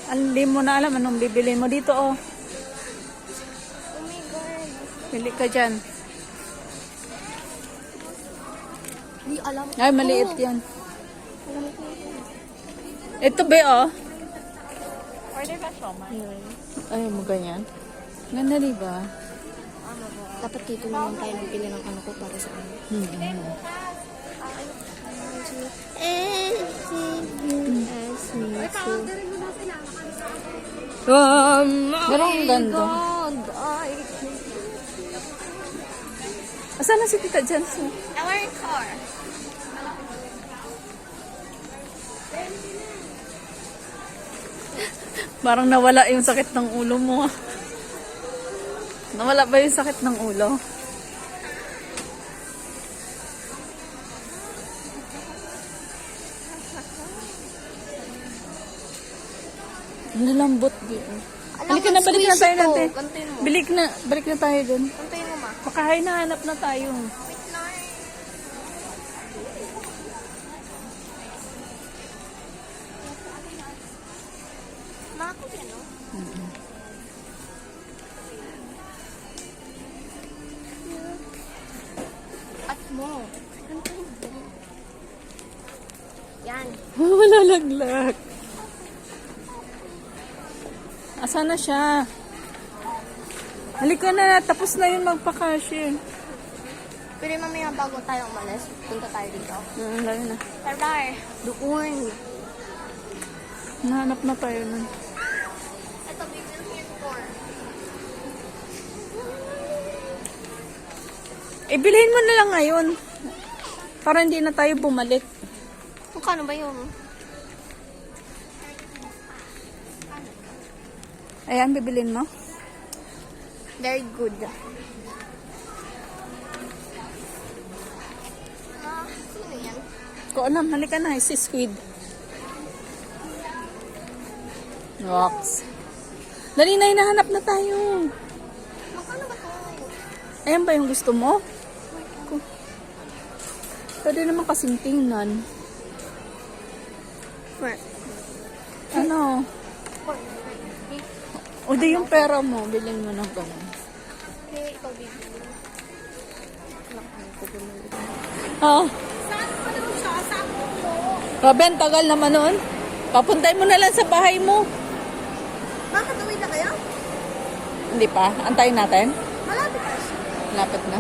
Hindi mo na alam anong bibili mo dito, oh. Oh my God. Pili ka dyan. Hindi alam ko. Ay, maliit yan. Ito ba, oh? Order ka siomai. Ay, mo ganyan. Ganda, diba? Dapat dito naman tayo nagpili ng ano ko para sa ano. Pero ang ganda. Asan na si Tita Jansen? Our car. Parang nawala yung sakit ng ulo mo. Nawala ba yung sakit ng ulo? Ang lalambot din. Halika na, balik na tayo natin. Kantayin mo. Balik na tayo dun. Kantayin mo, ma. Baka hinahanap na tayo. Wait lang. Mako yan, no? At mo. Kantayin mo. Yan. Wala laglag. Asan na siya? Halika na, tapos na yun magpa-cashier. Pero mamaya bago tayo umalis, punta tayo dito. Lalo na. Tara, doon. Nahanap na tayo nun. Ito, bigyan mo yung door. Ibilhin mo na lang ngayon. Para hindi na tayo bumalik. Kano ba yun? Ayan, bibilin mo. Very good. Sino yan? Ko alam, halika na, si Squid. Rocks. Dali na, hinahanap na tayo. Magkano ba ito? Ayan ba yung gusto mo? Pwede naman kasing tingnan. Ano? O di yung pera mo, bilhin mo ng ganun. Okay, ikaw bibili. Oh. Saan pa naman siya? Saan po? Robin, tagal naman nun. Papuntay mo na lang sa bahay mo. Bakit uwi na kayo? Hindi pa. Antayin natin. Malapit na siya. Lapit na.